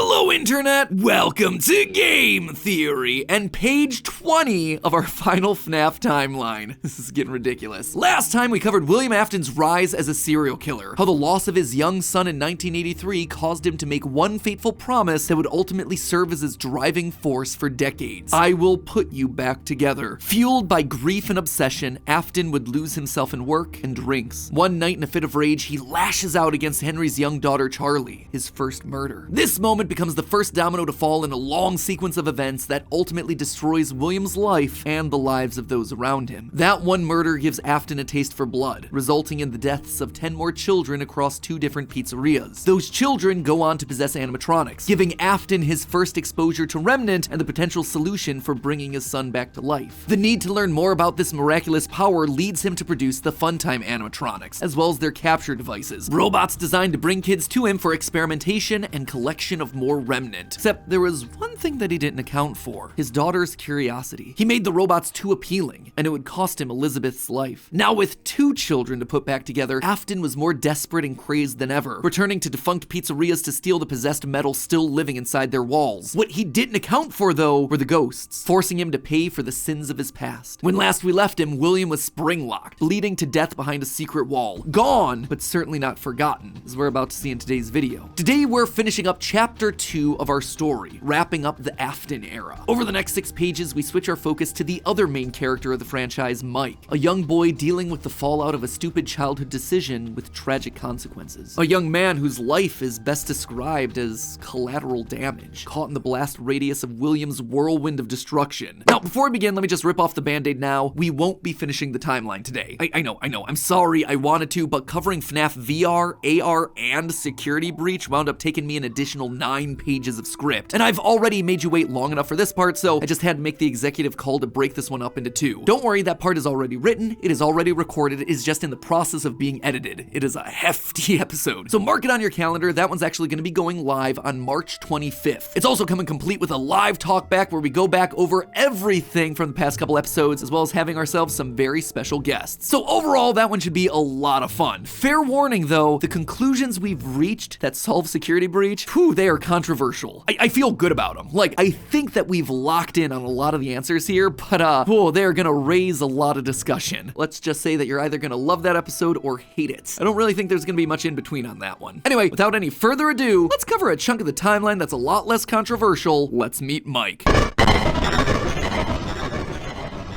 Hello Internet, welcome to Game Theory and page 20 of our final FNAF timeline. This is getting ridiculous. Last time we covered William Afton's rise as a serial killer, how the loss of his young son in 1983 caused him to make one fateful promise that would ultimately serve as his driving force for decades. I will put you back together. Fueled by grief and obsession, Afton would lose himself in work and drinks. One night in a fit of rage, he lashes out against Henry's young daughter Charlie, his first murder. This moment becomes the first domino to fall in a long sequence of events that ultimately destroys William's life and the lives of those around him. That one murder gives Afton a taste for blood, resulting in the deaths of 10 more children across 2 different pizzerias. Those children go on to possess animatronics, giving Afton his first exposure to Remnant and the potential solution for bringing his son back to life. The need to learn more about this miraculous power leads him to produce the Funtime animatronics, as well as their capture devices, robots designed to bring kids to him for experimentation and collection of more Remnant. Except there was one thing that he didn't account for: his daughter's curiosity. He made the robots too appealing, and it would cost him Elizabeth's life. Now with 2 children to put back together, Afton was more desperate and crazed than ever, returning to defunct pizzerias to steal the possessed metal still living inside their walls. What he didn't account for, though, were the ghosts, forcing him to pay for the sins of his past. When last we left him, William was spring-locked, bleeding to death behind a secret wall. Gone, but certainly not forgotten, as we're about to see in today's video. Today we're finishing up chapter 2 of our story, wrapping up the Afton era. Over the next 6 pages, we switch our focus to the other main character of the franchise, Mike, a young boy dealing with the fallout of a stupid childhood decision with tragic consequences. A young man whose life is best described as collateral damage, caught in the blast radius of William's whirlwind of destruction. Now, before we begin, let me just rip off the band-aid now. We won't be finishing the timeline today. I know, I'm sorry, I wanted to, but covering FNAF VR, AR, and Security Breach wound up taking me an additional 9 pages of script. And I've already made you wait long enough for this part, so I just had to make the executive call to break this one up into 2. Don't worry, that part is already written, it is already recorded, it is just in the process of being edited. It is a hefty episode. So mark it on your calendar, that one's actually going to be going live on March 25th. It's also coming complete with a live talk back where we go back over everything from the past couple episodes, as well as having ourselves some very special guests. So overall, that one should be a lot of fun. Fair warning though, the conclusions we've reached that solve Security Breach, they are controversial. I feel good about them. Like, I think that we've locked in on a lot of the answers here, but they're gonna raise a lot of discussion. Let's just say that you're either gonna love that episode or hate it. I don't really think there's gonna be much in between on that one. Anyway, without any further ado, let's cover a chunk of the timeline that's a lot less controversial. Let's meet Mike.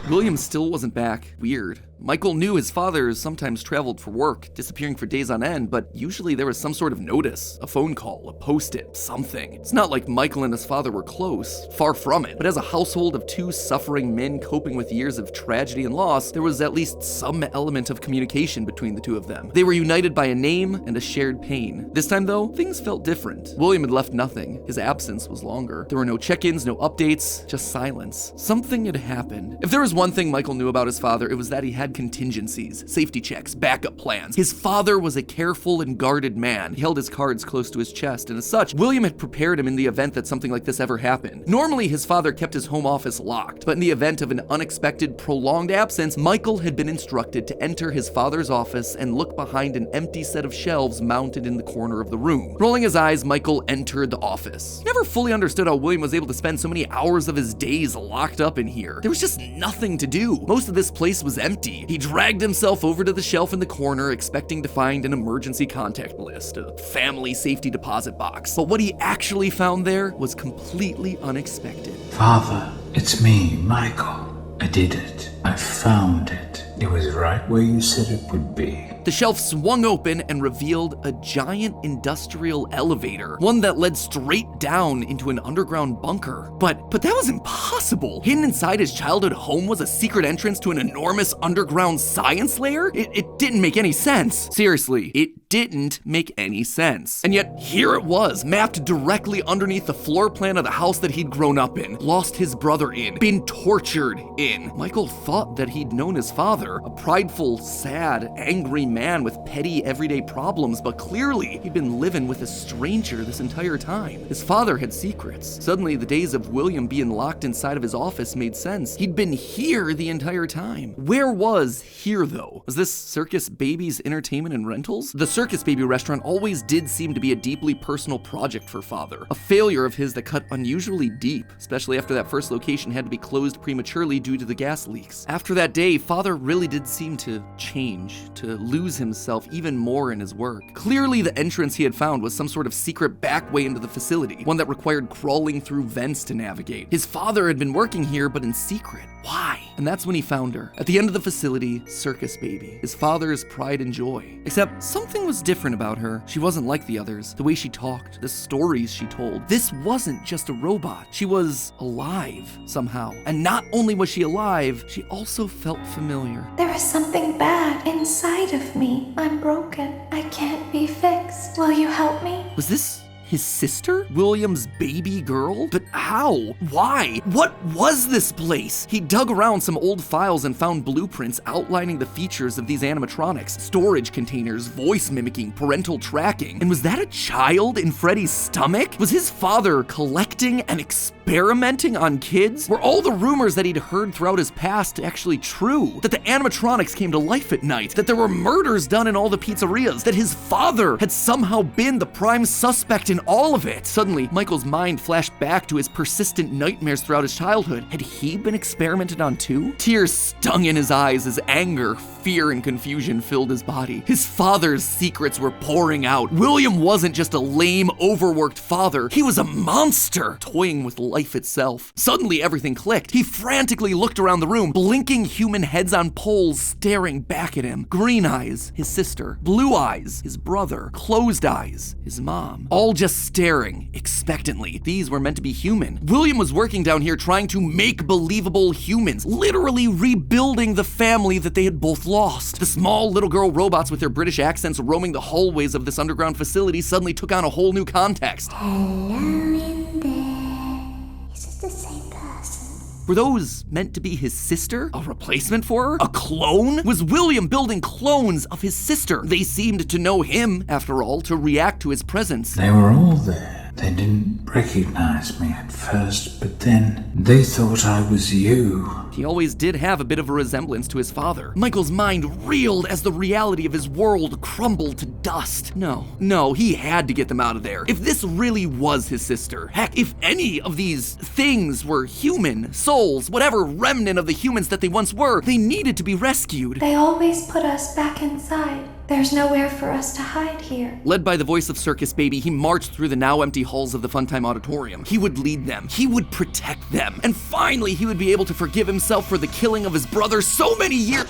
William still wasn't back. Weird. Michael knew his father sometimes traveled for work, disappearing for days on end, but usually there was some sort of notice, a phone call, a post-it, something. It's not like Michael and his father were close, far from it, but as a household of 2 suffering men coping with years of tragedy and loss, there was at least some element of communication between the 2 of them. They were united by a name and a shared pain. This time though, things felt different. William had left nothing. His absence was longer. There were no check-ins, no updates, just silence. Something had happened. If there was one thing Michael knew about his father, it was that he had contingencies, safety checks, backup plans. His father was a careful and guarded man. He held his cards close to his chest, and as such, William had prepared him in the event that something like this ever happened. Normally, his father kept his home office locked, but in the event of an unexpected, prolonged absence, Michael had been instructed to enter his father's office and look behind an empty set of shelves mounted in the corner of the room. Rolling his eyes, Michael entered the office. He never fully understood how William was able to spend so many hours of his days locked up in here. There was just nothing to do. Most of this place was empty. He dragged himself over to the shelf in the corner, expecting to find an emergency contact list, a family safety deposit box. But what he actually found there was completely unexpected. Father, it's me, Michael. I did it. I found it. It was right where you said it would be. The shelf swung open and revealed a giant industrial elevator, one that led straight down into an underground bunker. But that was impossible. Hidden inside his childhood home was a secret entrance to an enormous underground science lair? It didn't make any sense. Seriously, it didn't make any sense. And yet, here it was, mapped directly underneath the floor plan of the house that he'd grown up in, lost his brother in, been tortured in. Michael thought that he'd known his father, a prideful, sad, angry man with petty, everyday problems, but clearly he'd been living with a stranger this entire time. His father had secrets. Suddenly, the days of William being locked inside of his office made sense. He'd been here the entire time. Where was here, though? Was this Circus Babies Entertainment and Rentals? The Circus Baby restaurant always did seem to be a deeply personal project for Father, a failure of his that cut unusually deep, especially after that first location had to be closed prematurely due to the gas leaks. After that day, Father really did seem to change, to lose himself even more in his work. Clearly, the entrance he had found was some sort of secret back way into the facility, one that required crawling through vents to navigate. His father had been working here, but in secret. Why? And that's when he found her. At the end of the facility, Circus Baby, his father's pride and joy. Except something was different about her. She wasn't like the others. The way she talked, the stories she told. This wasn't just a robot. She was alive somehow. And not only was she alive, she also felt familiar. There is something bad inside of me. I'm broken. I can't be fixed. Will you help me? Was this his sister? William's baby girl? But how? Why? What was this place? He dug around some old files and found blueprints outlining the features of these animatronics. Storage containers, voice mimicking, parental tracking. And was that a child in Freddy's stomach? Was his father collecting and experimenting on kids? Were all the rumors that he'd heard throughout his past actually true? That the animatronics came to life at night? That there were murders done in all the pizzerias? That his father had somehow been the prime suspect in all of it? Suddenly, Michael's mind flashed back to his persistent nightmares throughout his childhood. Had he been experimented on too? Tears stung in his eyes as anger, fear, and confusion filled his body. His father's secrets were pouring out. William wasn't just a lame, overworked father. He was a monster, toying with life itself. Suddenly, everything clicked. He frantically looked around the room, blinking human heads on poles staring back at him. Green eyes, his sister. Blue eyes, his brother. Closed eyes, his mom. All just staring expectantly. These were meant to be human. William was working down here trying to make believable humans, literally rebuilding the family that they had both lost. The small little girl robots with their British accents roaming the hallways of this underground facility suddenly took on a whole new context. Hello in there. Is it the same person? Were those meant to be his sister? A replacement for her? A clone? Was William building clones of his sister? They seemed to know him, after all, to react to his presence. They were all there. They didn't recognize me at first, but then they thought I was you. He always did have a bit of a resemblance to his father. Michael's mind reeled as the reality of his world crumbled to dust. No, he had to get them out of there. If this really was his sister, heck, if any of these things were human, souls, whatever remnant of the humans that they once were, they needed to be rescued. They always put us back inside. There's nowhere for us to hide here. Led by the voice of Circus Baby, he marched through the now empty halls of the Funtime Auditorium. He would lead them. He would protect them. And finally, he would be able to forgive himself for the killing of his brother so many years.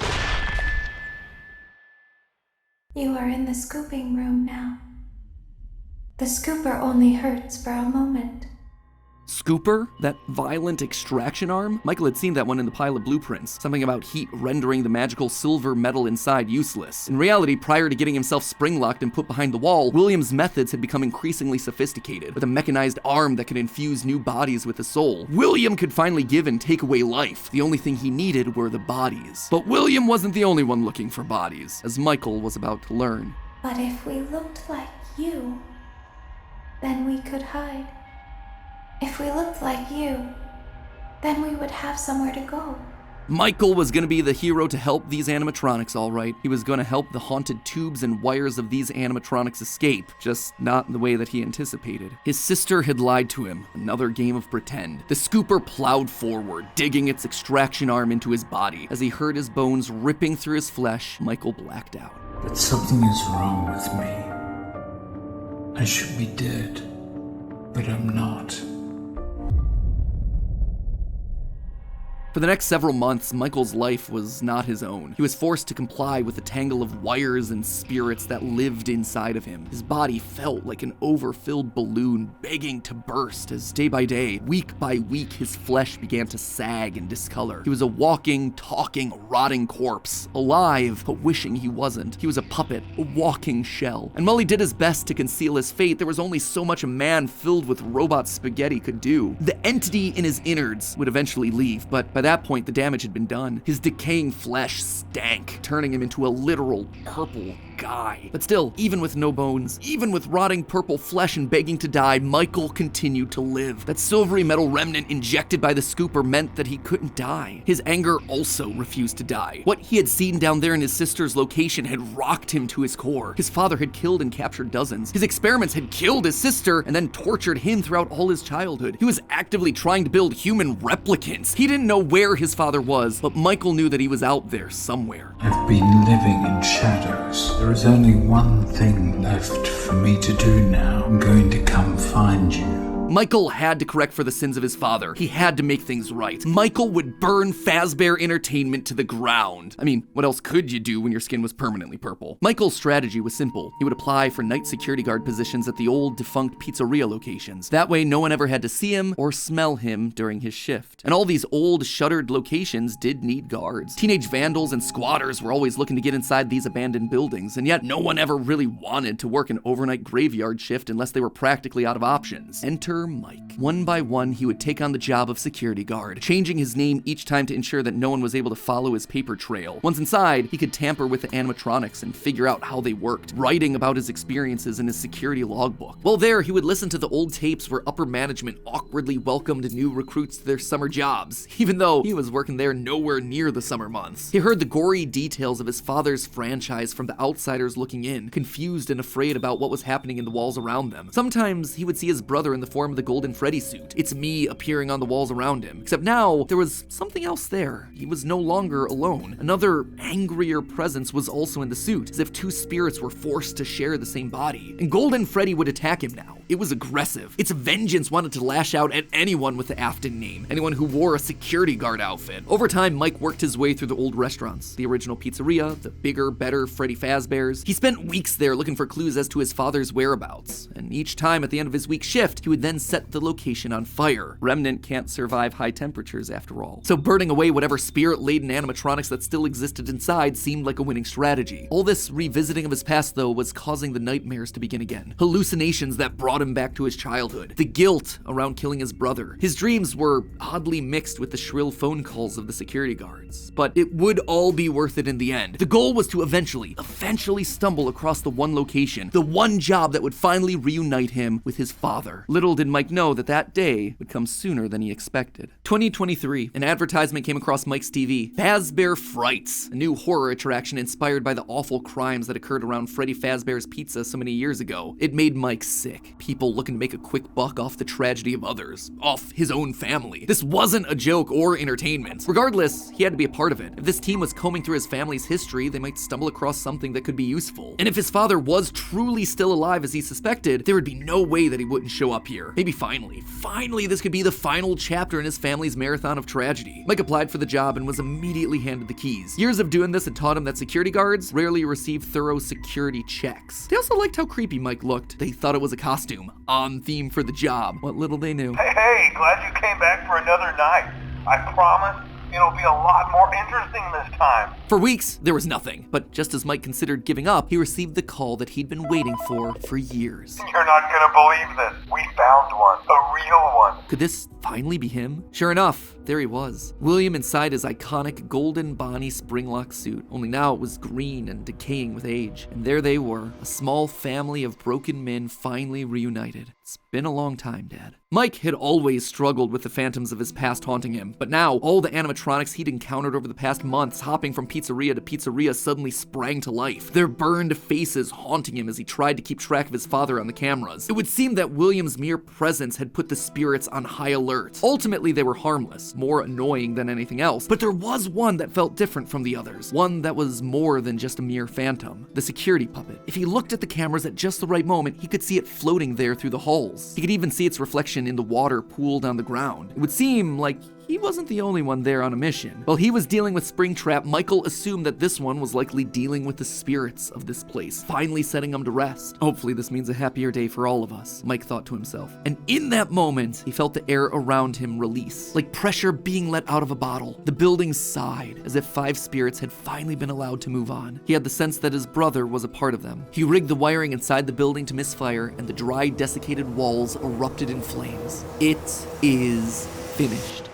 You are in the scooping room now. The scooper only hurts for a moment. Scooper? That violent extraction arm? Michael had seen that one in the pile of blueprints. Something about heat rendering the magical silver metal inside useless. In reality, prior to getting himself spring-locked and put behind the wall, William's methods had become increasingly sophisticated, with a mechanized arm that could infuse new bodies with a soul. William could finally give and take away life. The only thing he needed were the bodies. But William wasn't the only one looking for bodies, as Michael was about to learn. But if we looked like you, then we could hide. If we looked like you, then we would have somewhere to go. Michael was going to be the hero to help these animatronics, all right. He was going to help the haunted tubes and wires of these animatronics escape, just not in the way that he anticipated. His sister had lied to him, another game of pretend. The scooper plowed forward, digging its extraction arm into his body. As he heard his bones ripping through his flesh, Michael blacked out. But something is wrong with me. I should be dead, but I'm not. For the next several months, Michael's life was not his own. He was forced to comply with the tangle of wires and spirits that lived inside of him. His body felt like an overfilled balloon begging to burst as day by day, week by week, his flesh began to sag and discolor. He was a walking, talking, rotting corpse, alive, but wishing he wasn't. He was a puppet, a walking shell. And while he did his best to conceal his fate, there was only so much a man filled with robot spaghetti could do. The entity in his innards would eventually leave, but by that point, the damage had been done. His decaying flesh stank, turning him into a literal purple guy. But still, even with no bones, even with rotting purple flesh and begging to die, Michael continued to live. That silvery metal remnant injected by the scooper meant that he couldn't die. His anger also refused to die. What he had seen down there in his sister's location had rocked him to his core. His father had killed and captured dozens. His experiments had killed his sister and then tortured him throughout all his childhood. He was actively trying to build human replicants. He didn't know where his father was, but Michael knew that he was out there somewhere. I've been living in shadows. There is only one thing left for me to do now. I'm going to come find you. Michael had to correct for the sins of his father. He had to make things right. Michael would burn Fazbear Entertainment to the ground. I mean, what else could you do when your skin was permanently purple? Michael's strategy was simple. He would apply for night security guard positions at the old defunct pizzeria locations. That way, no one ever had to see him or smell him during his shift. And all these old, shuttered locations did need guards. Teenage vandals and squatters were always looking to get inside these abandoned buildings, and yet no one ever really wanted to work an overnight graveyard shift unless they were practically out of options. Enter Mike. One by one, he would take on the job of security guard, changing his name each time to ensure that no one was able to follow his paper trail. Once inside, he could tamper with the animatronics and figure out how they worked, writing about his experiences in his security logbook. While there, he would listen to the old tapes where upper management awkwardly welcomed new recruits to their summer jobs, even though he was working there nowhere near the summer months. He heard the gory details of his father's franchise from the outsiders looking in, confused and afraid about what was happening in the walls around them. Sometimes he would see his brother in the form of the Golden Freddy suit. It's me appearing on the walls around him. Except now, there was something else there. He was no longer alone. Another angrier presence was also in the suit, as if two spirits were forced to share the same body. And Golden Freddy would attack him now. It was aggressive. Its vengeance wanted to lash out at anyone with the Afton name, anyone who wore a security guard outfit. Over time, Mike worked his way through the old restaurants, the original pizzeria, the bigger, better Freddy Fazbear's. He spent weeks there looking for clues as to his father's whereabouts, and each time at the end of his week shift, he would then set the location on fire. Remnant can't survive high temperatures after all. So burning away whatever spirit-laden animatronics that still existed inside seemed like a winning strategy. All this revisiting of his past, though, was causing the nightmares to begin again. Hallucinations that brought him back to his childhood. The guilt around killing his brother. His dreams were oddly mixed with the shrill phone calls of the security guards. But it would all be worth it in the end. The goal was to eventually stumble across the one location, the one job that would finally reunite him with his father. Little did Mike know that day would come sooner than he expected. 2023, an advertisement came across Mike's TV. Fazbear Frights, a new horror attraction inspired by the awful crimes that occurred around Freddy Fazbear's Pizza so many years ago. It made Mike sick. People looking to make a quick buck off the tragedy of others, off his own family. This wasn't a joke or entertainment. Regardless, he had to be a part of it. If this team was combing through his family's history, they might stumble across something that could be useful. And if his father was truly still alive as he suspected, there would be no way that he wouldn't show up here. Maybe finally, this could be the final chapter in his family's marathon of tragedy. Mike applied for the job and was immediately handed the keys. Years of doing this had taught him that security guards rarely receive thorough security checks. They also liked how creepy Mike looked. They thought it was a costume, on theme for the job. What little they knew. Hey, glad you came back for another night. I promise it'll be a lot more interesting this time. For weeks, there was nothing. But just as Mike considered giving up, he received the call that he'd been waiting for years. You're not gonna believe this. We found one. A real one. Could this finally be him? Sure enough, there he was. William inside his iconic golden Bonnie springlock suit, only now it was green and decaying with age. And there they were, a small family of broken men finally reunited. It's been a long time, Dad. Mike had always struggled with the phantoms of his past haunting him, but now all the animatronics he'd encountered over the past months, hopping from pizzeria to pizzeria, suddenly sprang to life, their burned faces haunting him as he tried to keep track of his father on the cameras. It would seem that William's mere presence had put the spirits on high alert. Ultimately, they were harmless, more annoying than anything else, but there was one that felt different from the others, one that was more than just a mere phantom, the security puppet. If he looked at the cameras at just the right moment, he could see it floating there through the halls. He could even see its reflection in the water pooled on the ground. It would seem like he wasn't the only one there on a mission. While he was dealing with Springtrap, Michael assumed that this one was likely dealing with the spirits of this place, finally setting them to rest. Hopefully this means a happier day for all of us, Mike thought to himself. And in that moment, he felt the air around him release, like pressure being let out of a bottle. The building sighed, as if 5 spirits had finally been allowed to move on. He had the sense that his brother was a part of them. He rigged the wiring inside the building to misfire, and the dry, desiccated walls erupted in flames. It is finished.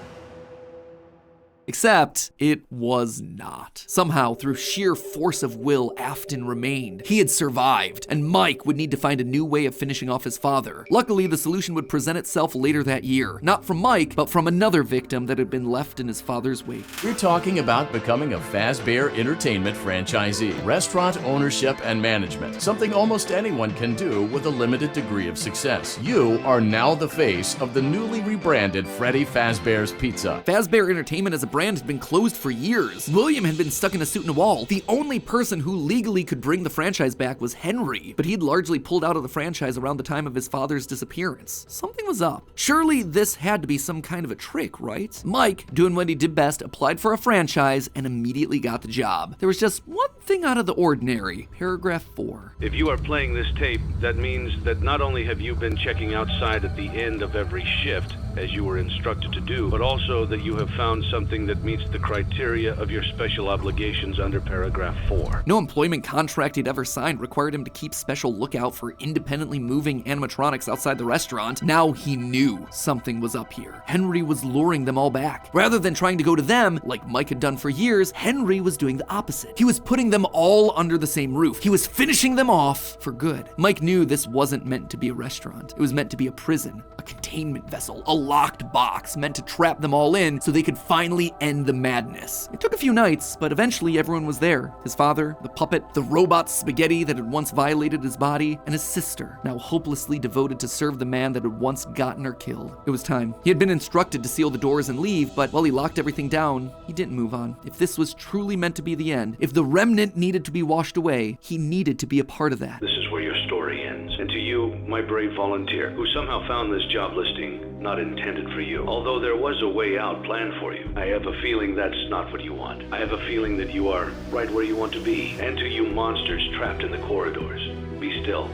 Except it was not. Somehow, through sheer force of will, Afton remained. He had survived, and Mike would need to find a new way of finishing off his father. Luckily, the solution would present itself later that year. Not from Mike, but from another victim that had been left in his father's wake. We're talking about becoming a Fazbear Entertainment franchisee. Restaurant ownership and management. Something almost anyone can do with a limited degree of success. You are now the face of the newly rebranded Freddy Fazbear's Pizza. Fazbear Entertainment as a brand had been closed for years. William had been stuck in a suit and a wall. The only person who legally could bring the franchise back was Henry, but he'd largely pulled out of the franchise around the time of his father's disappearance. Something was up. Surely this had to be some kind of a trick, right? Mike, doing what he did best, applied for a franchise and immediately got the job. There was just one thing out of the ordinary. Paragraph 4. If you are playing this tape, that means that not only have you been checking outside at the end of every shift, as you were instructed to do, but also that you have found something that meets the criteria of your special obligations under paragraph 4. No employment contract he'd ever signed required him to keep special lookout for independently moving animatronics outside the restaurant. Now he knew something was up here. Henry was luring them all back. Rather than trying to go to them, like Mike had done for years, Henry was doing the opposite. He was putting them all under the same roof. He was finishing them off for good. Mike knew this wasn't meant to be a restaurant. It was meant to be a prison, a containment vessel, a locked box meant to trap them all in so they could finally end the madness. It took a few nights, but eventually everyone was there. His father, the puppet, the robot spaghetti that had once violated his body, and his sister, now hopelessly devoted to serve the man that had once gotten her killed. It was time. He had been instructed to seal the doors and leave, but while he locked everything down, he didn't move on. If this was truly meant to be the end, if the remnant needed to be washed away, he needed to be a part of that. This is where your story ends. And to you, my brave volunteer, who somehow found this job listing not intended for you, although there was a way out planned for you, I have a feeling that's not what you want. I have a feeling that you are right where you want to be. And to you monsters trapped in the corridors, be still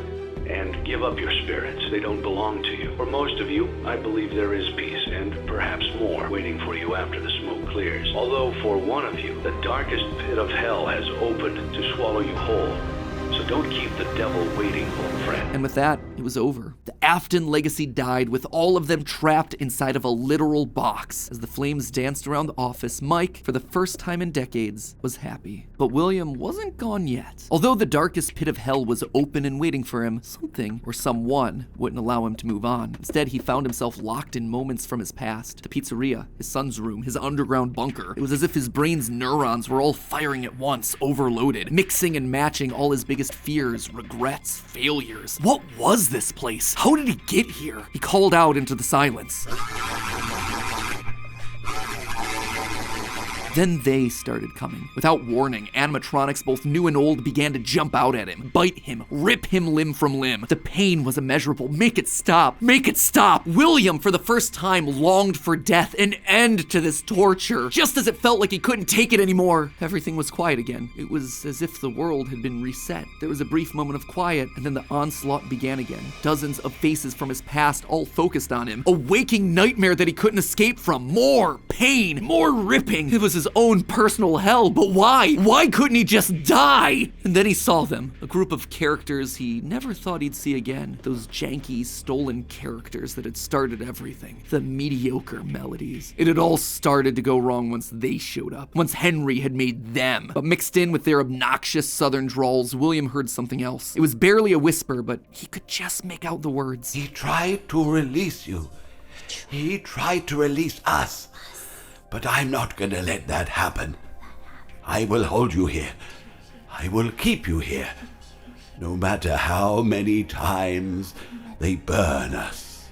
and give up your spirits. They don't belong to you. For most of you, I believe there is peace and perhaps more waiting for you after the smoke clears. Although for one of you, the darkest pit of hell has opened to swallow you whole. So don't keep the devil waiting, old friend. And with that, it was over. The Afton legacy died with all of them trapped inside of a literal box. As the flames danced around the office, Mike, for the first time in decades, was happy. But William wasn't gone yet. Although the darkest pit of hell was open and waiting for him, something or someone wouldn't allow him to move on. Instead, he found himself locked in moments from his past. The pizzeria, his son's room, his underground bunker. It was as if his brain's neurons were all firing at once, overloaded, mixing and matching all his biggest fears, regrets, failures. What was this place? How did he get here? He called out into the silence. Then they started coming. Without warning, animatronics, both new and old, began to jump out at him, bite him, rip him limb from limb. The pain was immeasurable. Make it stop. Make it stop. William, for the first time, longed for death, an end to this torture. Just as it felt like he couldn't take it anymore, everything was quiet again. It was as if the world had been reset. There was a brief moment of quiet, and then the onslaught began again. Dozens of faces from his past all focused on him. A waking nightmare that he couldn't escape from. More pain, more ripping. It was his own personal hell, but why? Why couldn't he just die? And then he saw them, a group of characters he never thought he'd see again. Those janky, stolen characters that had started everything. The mediocre melodies. It had all started to go wrong once they showed up, once Henry had made them. But mixed in with their obnoxious southern drawls, William heard something else. It was barely a whisper, but he could just make out the words. He tried to release you. He tried to release us. But I'm not gonna let that happen. I will hold you here. I will keep you here. No matter how many times they burn us.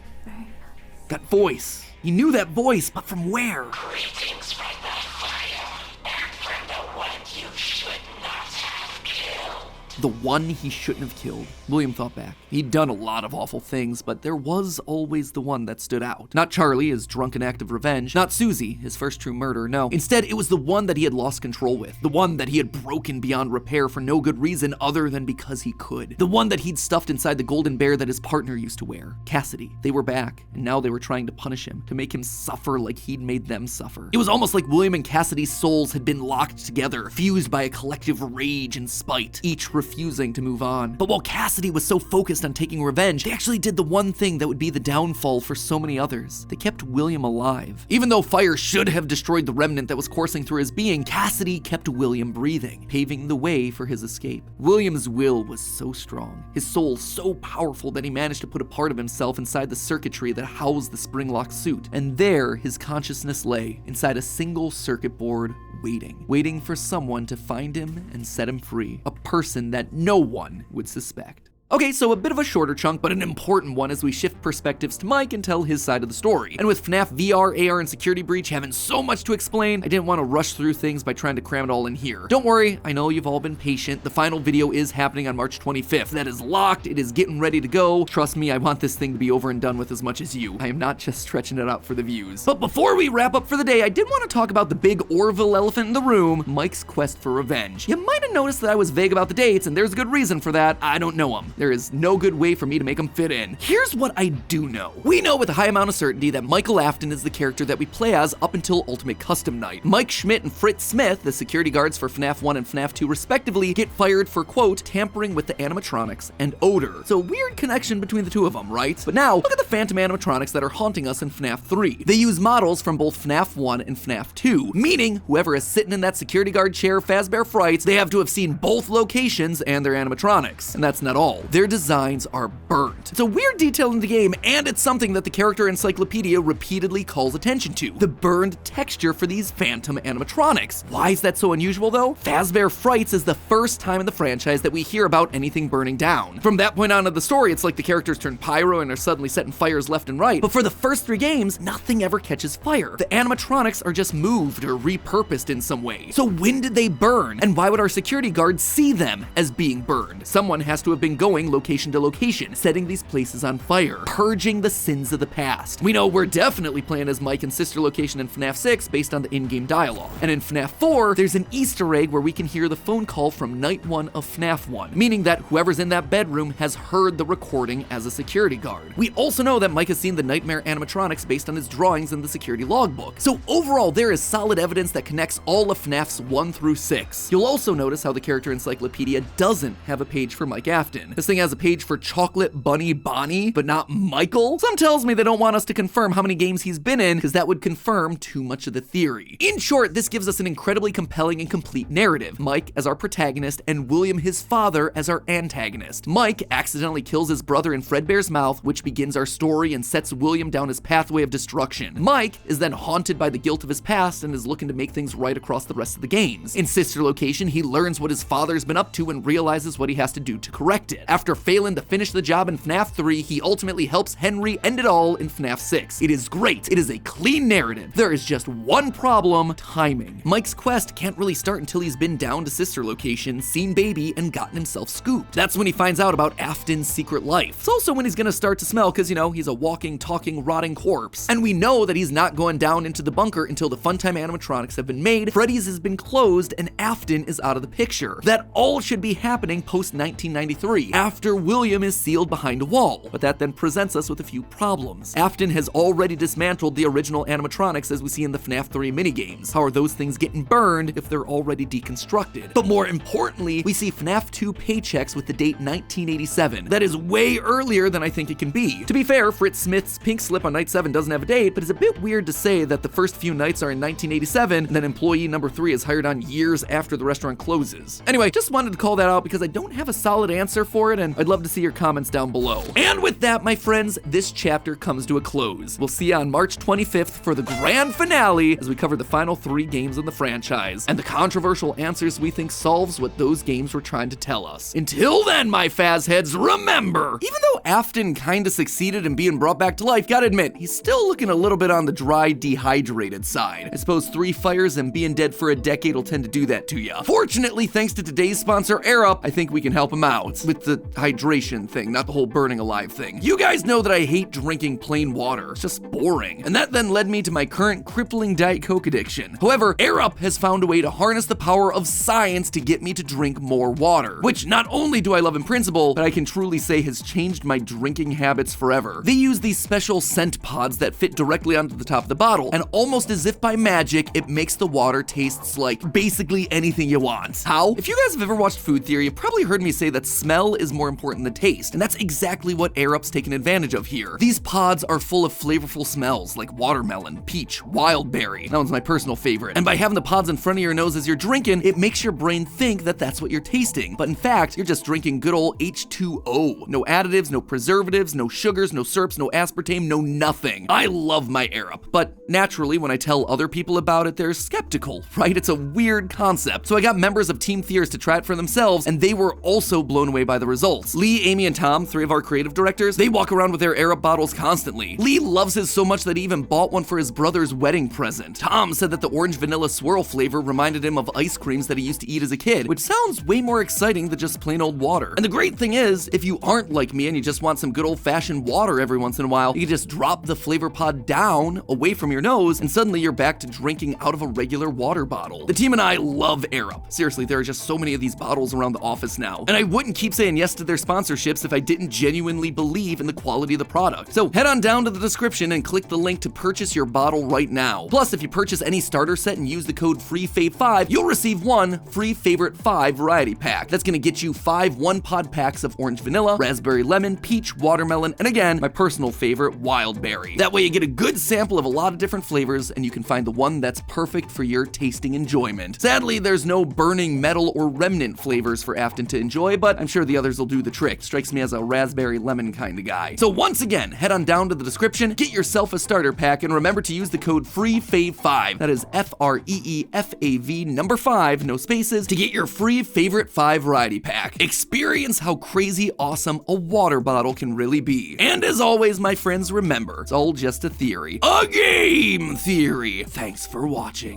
That voice. He knew that voice, but from where? Greetings from the fire, and from the one you should not have killed. The one he shouldn't have killed. William thought back. He'd done a lot of awful things, but there was always the one that stood out. Not Charlie, his drunken act of revenge. Not Susie, his first true murder, no. Instead, it was the one that he had lost control with. The one that he had broken beyond repair for no good reason other than because he could. The one that he'd stuffed inside the golden bear that his partner used to wear. Cassidy. They were back, and now they were trying to punish him, to make him suffer like he'd made them suffer. It was almost like William and Cassidy's souls had been locked together, fused by a collective rage and spite, each refusing to move on. But while Cassidy was so focused on taking revenge, they actually did the one thing that would be the downfall for so many others. They kept William alive. Even though fire should have destroyed the remnant that was coursing through his being, Cassidy kept William breathing, paving the way for his escape. William's will was so strong, his soul so powerful that he managed to put a part of himself inside the circuitry that housed the spring-locked suit. And there, his consciousness lay, inside a single circuit board, waiting for someone to find him and set him free. A person that no one would suspect. Okay, so a bit of a shorter chunk, but an important one as we shift perspectives to Mike and tell his side of the story. And with FNAF VR, AR, and Security Breach having so much to explain, I didn't want to rush through things by trying to cram it all in here. Don't worry, I know you've all been patient. The final video is happening on March 25th. That is locked, it is getting ready to go. Trust me, I want this thing to be over and done with as much as you. I am not just stretching it out for the views. But before we wrap up for the day, I did want to talk about the big Orville elephant in the room, Mike's quest for revenge. You might have noticed that I was vague about the dates, and there's a good reason for that. I don't know them. There is no good way for me to make them fit in. Here's what I do know. We know with a high amount of certainty that Michael Afton is the character that we play as up until Ultimate Custom Night. Mike Schmidt and Fritz Smith, the security guards for FNAF 1 and FNAF 2 respectively, get fired for, quote, tampering with the animatronics and odor. So weird connection between the two of them, right? But now, look at the phantom animatronics that are haunting us in FNAF 3. They use models from both FNAF 1 and FNAF 2, meaning whoever is sitting in that security guard chair Fazbear Frights, they have to have seen both locations and their animatronics. And that's not all. Their designs are burnt. It's a weird detail in the game, and it's something that the character encyclopedia repeatedly calls attention to. The burned texture for these phantom animatronics. Why is that so unusual though? Fazbear Frights is the first time in the franchise that we hear about anything burning down. From that point on in the story, it's like the characters turn pyro and are suddenly setting fires left and right. But for the first 3 games, nothing ever catches fire. The animatronics are just moved or repurposed in some way. So when did they burn? And why would our security guards see them as being burned? Someone has to have been going location to location, setting these places on fire, purging the sins of the past. We know we're definitely playing as Mike and Sister Location in FNAF 6 based on the in-game dialogue. And in FNAF 4, there's an Easter egg where we can hear the phone call from Night 1 of FNAF 1, meaning that whoever's in that bedroom has heard the recording as a security guard. We also know that Mike has seen the nightmare animatronics based on his drawings in the security logbook. So overall, there is solid evidence that connects all of FNAFs 1 through 6. You'll also notice how the character encyclopedia doesn't have a page for Mike Afton. This thing has a page for Chocolate Bunny Bonnie, but not Michael? Some tells me they don't want us to confirm how many games he's been in, because that would confirm too much of the theory. In short, this gives us an incredibly compelling and complete narrative. Mike as our protagonist, and William his father as our antagonist. Mike accidentally kills his brother in Fredbear's mouth, which begins our story and sets William down his pathway of destruction. Mike is then haunted by the guilt of his past and is looking to make things right across the rest of the games. In Sister Location, he learns what his father's been up to and realizes what he has to do to correct it. After failing to finish the job in FNAF 3, he ultimately helps Henry end it all in FNAF 6. It is great. It is a clean narrative. There is just one problem: timing. Mike's quest can't really start until he's been down to Sister Location, seen Baby, and gotten himself scooped. That's when he finds out about Afton's secret life. It's also when he's gonna start to smell, because, you know, he's a walking, talking, rotting corpse. And we know that he's not going down into the bunker until the Funtime animatronics have been made, Freddy's has been closed, and Afton is out of the picture. That all should be happening post-1993, after William is sealed behind a wall. But that then presents us with a few problems. Afton has already dismantled the original animatronics as we see in the FNAF 3 minigames. How are those things getting burned if they're already deconstructed? But more importantly, we see FNAF 2 paychecks with the date 1987. That is way earlier than I think it can be. To be fair, Fritz Smith's pink slip on night 7 doesn't have a date, but it's a bit weird to say that the first few nights are in 1987 and then employee number 3 is hired on years after the restaurant closes. Anyway, just wanted to call that out because I don't have a solid answer for it, and I'd love to see your comments down below. And with that, my friends, this chapter comes to a close. We'll see you on March 25th for the grand finale as we cover the final 3 games in the franchise and the controversial answers we think solves what those games were trying to tell us. Until then, my Faz heads, remember, even though Afton kinda succeeded in being brought back to life, gotta admit, he's still looking a little bit on the dry, dehydrated side. I suppose 3 fires and being dead for a decade will tend to do that to ya. Fortunately, thanks to today's sponsor, AirUp, I think we can help him out. With the the hydration thing, not the whole burning alive thing. You guys know that I hate drinking plain water. It's just boring. And that then led me to my current crippling Diet Coke addiction. However, Air Up has found a way to harness the power of science to get me to drink more water, which not only do I love in principle, but I can truly say has changed my drinking habits forever. They use these special scent pods that fit directly onto the top of the bottle, and almost as if by magic, it makes the water tastes like basically anything you want. How? If you guys have ever watched Food Theory, you've probably heard me say that smell is more important than taste, and that's exactly what Air Up's taken advantage of here. These pods are full of flavorful smells like watermelon, peach, wild berry. That one's my personal favorite. And by having the pods in front of your nose as you're drinking, it makes your brain think that that's what you're tasting. But in fact, you're just drinking good old H2O. No additives, no preservatives, no sugars, no syrups, no aspartame, no nothing. I love my Air Up. But naturally, when I tell other people about it, they're skeptical, right? It's a weird concept. So I got members of Team Theorists to try it for themselves, and they were also blown away by the results. Lee, Amy, and Tom, three of our creative directors, they walk around with their Air Up bottles constantly. Lee loves his so much that he even bought one for his brother's wedding present. Tom said that the orange vanilla swirl flavor reminded him of ice creams that he used to eat as a kid, which sounds way more exciting than just plain old water. And the great thing is, if you aren't like me and you just want some good old-fashioned water every once in a while, you can just drop the flavor pod down away from your nose, and suddenly you're back to drinking out of a regular water bottle. The team and I love Air Up. Seriously, there are just so many of these bottles around the office now, and I wouldn't keep saying yes to their sponsorships if I didn't genuinely believe in the quality of the product. So head on down to the description and click the link to purchase your bottle right now. Plus, if you purchase any starter set and use the code FREEFAVE5, you'll receive one free Favorite 5 variety pack. That's gonna get you 5 one-pod packs of orange vanilla, raspberry lemon, peach, watermelon, and again, my personal favorite, wild berry. That way you get a good sample of a lot of different flavors, and you can find the one that's perfect for your tasting enjoyment. Sadly, there's no burning metal or remnant flavors for Afton to enjoy, but I'm sure the others will do the trick. Strikes me as a raspberry lemon kind of guy. So once again, head on down to the description, get yourself a starter pack, and remember to use the code FREEFAVE5. That is FREEFAV number 5, no spaces, to get your free Favorite 5 variety pack. Experience how crazy awesome a water bottle can really be. And as always, my friends, remember, it's all just a theory. A game theory. Thanks for watching.